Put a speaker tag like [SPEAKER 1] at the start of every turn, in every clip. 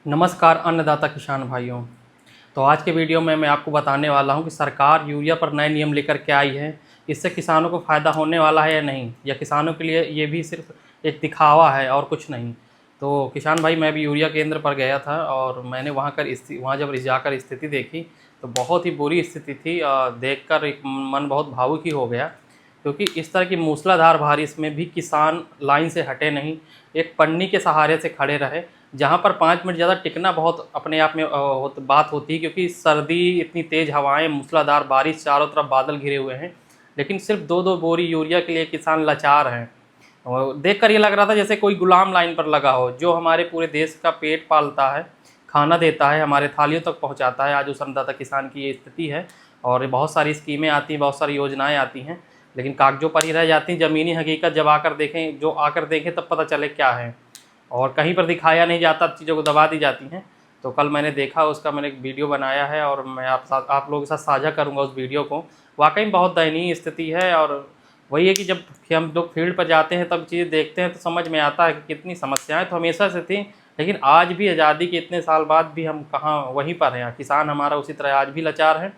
[SPEAKER 1] नमस्कार अन्नदाता किसान भाइयों। तो आज के वीडियो में मैं आपको बताने वाला हूं कि सरकार यूरिया पर नए नियम लेकर के आई है। इससे किसानों को फ़ायदा होने वाला है या नहीं, या किसानों के लिए ये भी सिर्फ एक दिखावा है और कुछ नहीं। तो किसान भाई, मैं भी यूरिया केंद्र पर गया था और मैंने वहाँ जब जाकर स्थिति देखी तो बहुत ही बुरी स्थिति थी। देखकर एक मन बहुत भावुक ही हो गया, क्योंकि इस तरह की मूसलाधार बारिश में भी किसान लाइन से हटे नहीं, एक पन्नी के सहारे से खड़े रहे। जहाँ पर 5 मिनट ज़्यादा टिकना बहुत अपने आप में बात होती है, क्योंकि सर्दी, इतनी तेज़ हवाएं, मूसलाधार बारिश, चारों तरफ बादल घिरे हुए हैं, लेकिन सिर्फ 2-2 बोरी यूरिया के लिए किसान लाचार हैं। और देखकर ये लग रहा था जैसे कोई गुलाम लाइन पर लगा हो, जो हमारे पूरे देश का पेट पालता है, खाना देता है, हमारे थालियों तक पहुँचाता है। आज उस अन्नदाता किसान की ये स्थिति है। और बहुत सारी स्कीमें आती हैं, बहुत सारी योजनाएँ आती हैं, लेकिन कागज़ों पर ही रह जाती हैं। ज़मीनी हकीकत जब आकर देखें तब पता चले क्या है, और कहीं पर दिखाया नहीं जाता, चीज़ों को दबा दी जाती हैं। तो कल मैंने देखा, उसका मैंने एक वीडियो बनाया है और मैं आप लोगों के साथ साझा करूंगा उस वीडियो को। वाकई में बहुत दयनीय स्थिति है। और वही है कि जब हम लोग फील्ड पर जाते हैं तब चीज़ें देखते हैं तो समझ में आता है कि कितनी समस्याएं तो हमेशा से थी, लेकिन आज भी आज़ादी के इतने साल बाद भी हम कहाँ वहीं पर हैं। किसान हमारा उसी तरह आज भी लाचार है।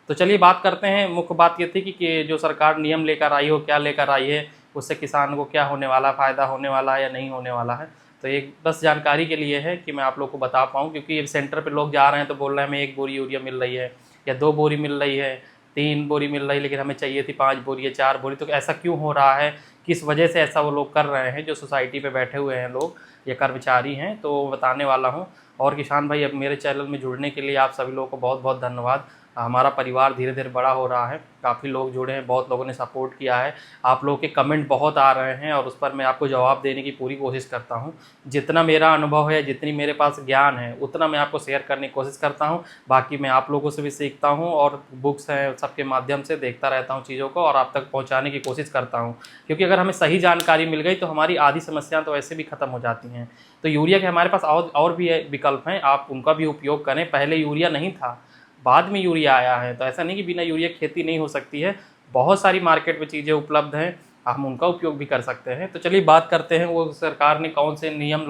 [SPEAKER 1] तो चलिए बात करते हैं। मुख्य बात ये थी कि जो सरकार नियम लेकर आई हो, क्या लेकर आई है, उससे किसान को क्या होने वाला, फ़ायदा होने वाला है या नहीं होने वाला है। तो एक बस जानकारी के लिए है कि मैं आप लोग को बता पाऊँ, क्योंकि सेंटर पे लोग जा रहे हैं तो बोल रहे हैं हमें 1 बोरी यूरिया मिल रही है, या 2 बोरी मिल रही है, 3 बोरी मिल रही है, लेकिन हमें चाहिए थी 5 बोरी या 4 बोरी। तो ऐसा क्यों हो रहा है, किस वजह से ऐसा वो लोग कर रहे हैं, जो सोसाइटी पे बैठे हुए हैं लोग, ये कर्मचारी हैं, तो बताने वाला हूँ। और किसान भाई, अब मेरे चैनल में जुड़ने के लिए आप सभी लोगों को बहुत बहुत धन्यवाद। हमारा परिवार धीरे धीरे बड़ा हो रहा है, काफ़ी लोग जुड़े हैं, बहुत लोगों ने सपोर्ट किया है। आप लोगों के कमेंट बहुत आ रहे हैं और उस पर मैं आपको जवाब देने की पूरी कोशिश करता हूं। जितना मेरा अनुभव है, जितनी मेरे पास ज्ञान है, उतना मैं आपको शेयर करने की कोशिश करता हूं। बाकी मैं आप लोगों से भी सीखता हूं, और बुक्स हैं सबके माध्यम से देखता रहता हूं चीज़ों को, और आप तक पहुँचाने की कोशिश करता हूँ। क्योंकि अगर हमें सही जानकारी मिल गई तो हमारी आधी समस्याएँ तो ऐसे भी ख़त्म हो जाती हैं। तो यूरिया के हमारे पास और भी विकल्प हैं, आप उनका भी उपयोग करें। पहले यूरिया नहीं था, बाद में यूरिया आया है, तो ऐसा नहीं कि बिना यूरिया खेती नहीं हो सकती है। बहुत सारी मार्केट में चीज़ें उपलब्ध हैं, हम उनका उपयोग भी कर सकते हैं। तो चलिए बात करते हैं वो सरकार ने कौन से नियम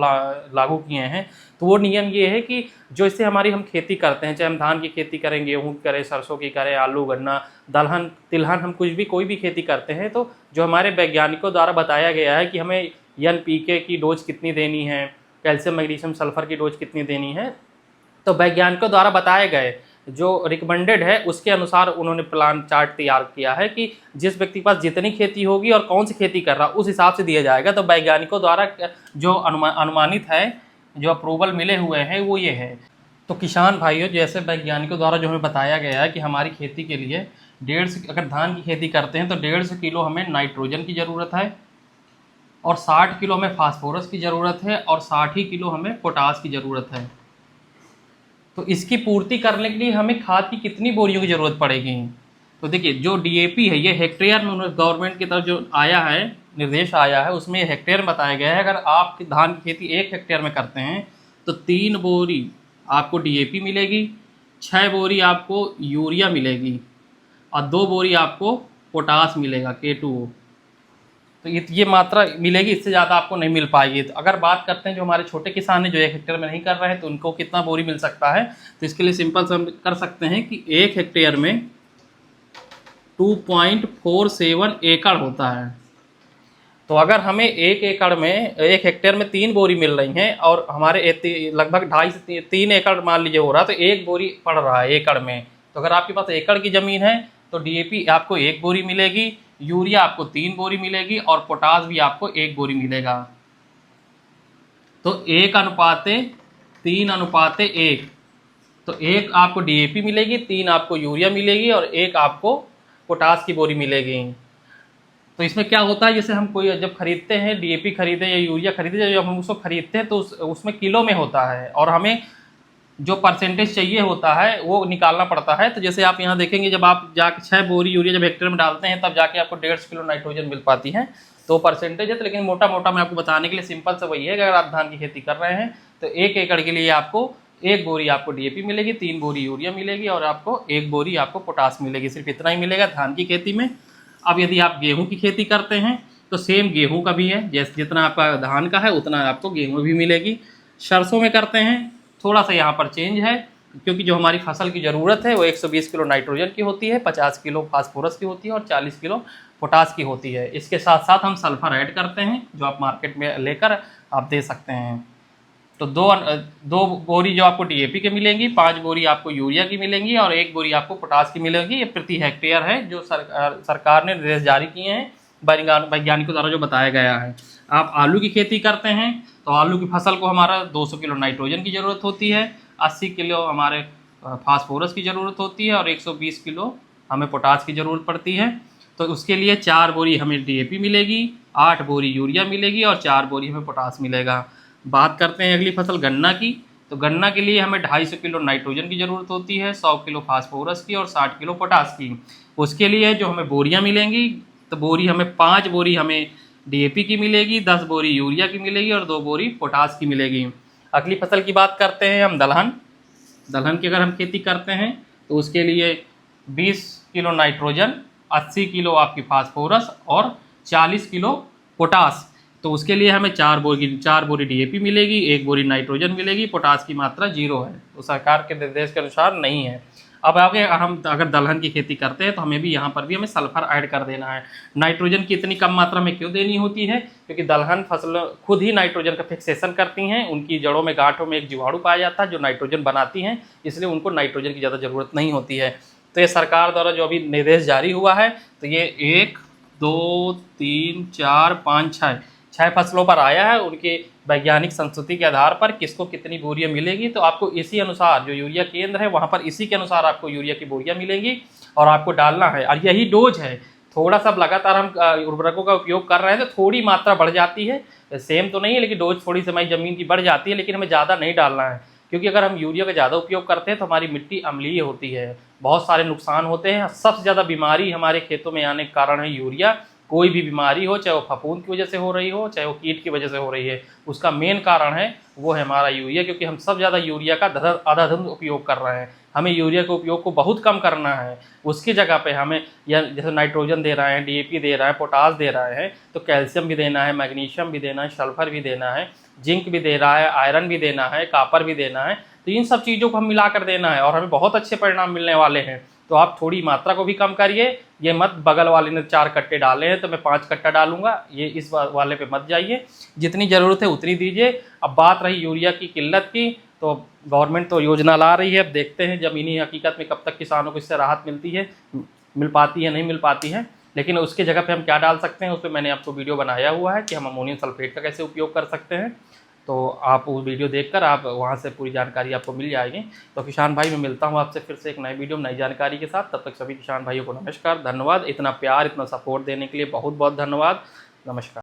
[SPEAKER 1] लागू किए हैं। तो वो नियम ये है कि जो इससे हमारी हम खेती करते हैं, चाहे हम धान की खेती करें, गेहूँ की करें, सरसों की करें, आलू, गन्ना, दलहन, तिलहन, हम कोई भी खेती करते हैं, तो जो हमारे वैज्ञानिकों द्वारा बताया गया है कि हमें NPK की डोज कितनी देनी है, कैल्शियम, मैग्नीशियम, सल्फर की डोज कितनी देनी है, तो वैज्ञानिकों द्वारा बताए गए जो रिकमेंडेड है उसके अनुसार उन्होंने प्लान चार्ट तैयार किया है कि जिस व्यक्ति के पास जितनी खेती होगी और कौन सी खेती कर रहा, उस हिसाब से दिया जाएगा। तो वैज्ञानिकों द्वारा जो अनुमानित है, जो अप्रूवल मिले हुए हैं, वो ये है। तो किसान भाइयों, जैसे वैज्ञानिकों द्वारा जो हमें बताया गया है कि हमारी खेती के लिए अगर धान की खेती करते हैं तो 150 किलो हमें नाइट्रोजन की ज़रूरत है, और 60 किलो हमें फास्फोरस की ज़रूरत है, और 60 ही किलो हमें पोटास की ज़रूरत है। तो इसकी पूर्ति करने के लिए हमें खाद की कितनी बोरियों की ज़रूरत पड़ेगी। तो देखिए, जो DAP है, ये हेक्टेयर में गवर्नमेंट की तरफ जो आया है, निर्देश आया है, उसमें हेक्टेयर में बताया गया है। अगर आप धान की खेती 1 हेक्टेयर में करते हैं तो 3 बोरी आपको DAP मिलेगी, 6 बोरी आपको यूरिया मिलेगी, और 2 बोरी आपको पोटास मिलेगा, K2O। तो ये मात्रा मिलेगी, इससे ज़्यादा आपको नहीं मिल पाएगी। तो अगर बात करते हैं जो हमारे छोटे किसान हैं, जो 1 हेक्टेयर में नहीं कर रहे हैं, तो उनको कितना बोरी मिल सकता है। तो इसके लिए सिंपल से हम कर सकते हैं कि 1 हेक्टेयर में 2.47 एकड़ होता है। तो अगर हमें 1 हेक्टेयर में 3 बोरी मिल रही हैं, और हमारे लगभग 2.5 से 3 एकड़ मान लीजिए हो रहा, तो 1 बोरी पड़ रहा है एकड़ में। तो अगर आपके पास एकड़ की ज़मीन है तो DAP आपको 1 बोरी मिलेगी, यूरिया आपको 3 बोरी मिलेगी, और पोटास भी आपको 1 बोरी मिलेगा। तो 1:3:1। तो 1 आपको DAP मिलेगी, 3 आपको यूरिया मिलेगी, और 1 आपको पोटास की बोरी मिलेगी। तो इसमें क्या होता है, जैसे हम कोई जब खरीदते हैं, DAP खरीदे या यूरिया खरीदे, जब हम उसको खरीदते हैं तो उसमें किलो में होता है, और हमें जो परसेंटेज चाहिए होता है वो निकालना पड़ता है। तो जैसे आप यहाँ देखेंगे, जब आप जाके 6 बोरी यूरिया जब हेक्टेयर में डालते हैं, तब जाके आपको 150 किलो नाइट्रोजन मिल पाती है। तो परसेंटेज है, तो लेकिन मोटा मोटा मैं आपको बताने के लिए सिंपल से वही है कि अगर आप धान की खेती कर रहे हैं तो 1 एकड़ के लिए आपको 1 बोरी आपको DAP मिलेगी, 3 बोरी यूरिया मिलेगी, और आपको 1 बोरी आपको पोटास मिलेगी। सिर्फ इतना ही मिलेगा धान की खेती में। अब यदि आप गेहूँ की खेती करते हैं तो सेम गेहूँ का भी है, जैसे जितना आपका धान का है उतना आपको गेहूँ भी मिलेगी। सरसों में करते हैं थोड़ा सा यहाँ पर चेंज है, क्योंकि जो हमारी फसल की ज़रूरत है वो 120 किलो नाइट्रोजन की होती है, 50 किलो फास्फोरस की होती है और 40 किलो पोटास की होती है। इसके साथ साथ हम सल्फर ऐड करते हैं, जो आप मार्केट में लेकर आप दे सकते हैं। तो दो बोरी जो आपको डीएपी के मिलेंगी, 5 बोरी आपको यूरिया की मिलेंगी और 1 बोरी आपको पोटास की मिलेगी। ये प्रति हेक्टेयर है, जो सरकार ने निर्देश जारी किए हैं, वैज्ञानिकों द्वारा जो बताया गया है। आप आलू की खेती करते हैं तो आलू की फसल को हमारा 200 किलो नाइट्रोजन की ज़रूरत होती है, 80 किलो हमारे फास्फोरस की ज़रूरत होती है और 120 किलो हमें पोटास की ज़रूरत पड़ती है। तो उसके लिए 4 बोरी हमें डीएपी मिलेगी, 8 बोरी यूरिया मिलेगी और 4 बोरी हमें पोटास मिलेगा। बात करते हैं अगली फसल गन्ना की। तो गन्ना के लिए हमें 250 किलो नाइट्रोजन की ज़रूरत होती है, 100 किलो फास्फोरस की और 60 किलो पोटास की। उसके लिए जो हमें बोरियां मिलेंगी, तो बोरी हमें 5 बोरी हमें डीएपी की मिलेगी, 10 बोरी यूरिया की मिलेगी और 2 बोरी पोटास की मिलेगी। अगली फसल की बात करते हैं हम दलहन। दलहन की अगर हम खेती करते हैं तो उसके लिए 20 किलो नाइट्रोजन, 80 किलो आपकी फास्फोरस और 40 किलो पोटास। तो उसके लिए हमें 4 बोरी डीएपी मिलेगी, 1 बोरी नाइट्रोजन मिलेगी, पोटास की मात्रा 0 है, तो सरकार के निर्देश के अनुसार नहीं है। अब आगे हम अगर दलहन की खेती करते हैं तो हमें भी यहाँ पर भी हमें सल्फर ऐड कर देना है। नाइट्रोजन की इतनी कम मात्रा में क्यों देनी होती है? क्योंकि दलहन फसल खुद ही नाइट्रोजन का फिक्सेशन करती हैं, उनकी जड़ों में गांठों में एक जीवाणु पाया जाता है जो नाइट्रोजन बनाती हैं, इसलिए उनको नाइट्रोजन की ज़्यादा ज़रूरत नहीं होती है। तो ये सरकार द्वारा जो अभी निर्देश जारी हुआ है, तो ये 1 2 3 4 5 6 फसलों पर आया है। उनके वैज्ञानिक संस्तुति के आधार पर किसको कितनी बोरियां मिलेगी, तो आपको इसी अनुसार जो यूरिया केंद्र है वहाँ पर इसी के अनुसार आपको यूरिया की बोरियां मिलेंगी और आपको डालना है। और यही डोज है। थोड़ा सा लगातार हम उर्वरकों का उपयोग कर रहे हैं तो थोड़ी मात्रा बढ़ जाती है, सेम तो नहीं है, लेकिन डोज थोड़ी सी हमारी ज़मीन की बढ़ जाती है, लेकिन हमें ज़्यादा नहीं डालना है। क्योंकि अगर हम यूरिया का ज़्यादा उपयोग करते हैं तो हमारी मिट्टी अम्लीय होती है, बहुत सारे नुकसान होते हैं। सबसे ज़्यादा बीमारी हमारे खेतों में आने का कारण है यूरिया। कोई भी बीमारी हो, चाहे वो फफूंद की वजह से हो रही हो, चाहे वो कीट की वजह से हो रही है, उसका मेन कारण है वो है हमारा यूरिया। क्योंकि हम सब ज़्यादा यूरिया का अंधाधुंध उपयोग कर रहे हैं। हमें यूरिया के उपयोग को बहुत कम करना है। उसकी जगह पे हमें या जैसे नाइट्रोजन दे रहे हैं, डीएपी दे रहा है, पोटास दे रहे हैं, तो कैल्शियम भी देना है, मैग्नीशियम भी देना है, सल्फर भी देना है, जिंक भी दे रहा है, आयरन भी देना है, कापर भी देना है। तो इन सब चीज़ों को हम मिला कर देना है और हमें बहुत अच्छे परिणाम मिलने वाले हैं। तो आप थोड़ी मात्रा को भी कम करिए। ये मत बगल वाले ने 4 कट्टे डाले हैं तो मैं 5 कट्टा डालूंगा, ये इस वाले पे मत जाइए। जितनी ज़रूरत है उतनी दीजिए। अब बात रही यूरिया की किल्लत की, तो गवर्नमेंट तो योजना ला रही है। अब देखते हैं ज़मीनी हकीकत में कब तक किसानों को इससे राहत मिलती है, मिल पाती है, नहीं मिल पाती है। लेकिन उसके जगह पे हम क्या डाल सकते हैं, उस पर मैंने आपको वीडियो बनाया हुआ है कि हम अमोनियम सल्फेट का कैसे उपयोग कर सकते हैं। तो आप वो वीडियो देखकर आप वहाँ से पूरी जानकारी आपको मिल जाएगी। तो किसान भाई, मैं मिलता हूँ आपसे फिर से एक नए वीडियो नई जानकारी के साथ। तब तक सभी किसान भाइयों को नमस्कार, धन्यवाद। इतना प्यार, इतना सपोर्ट देने के लिए बहुत बहुत धन्यवाद। नमस्कार।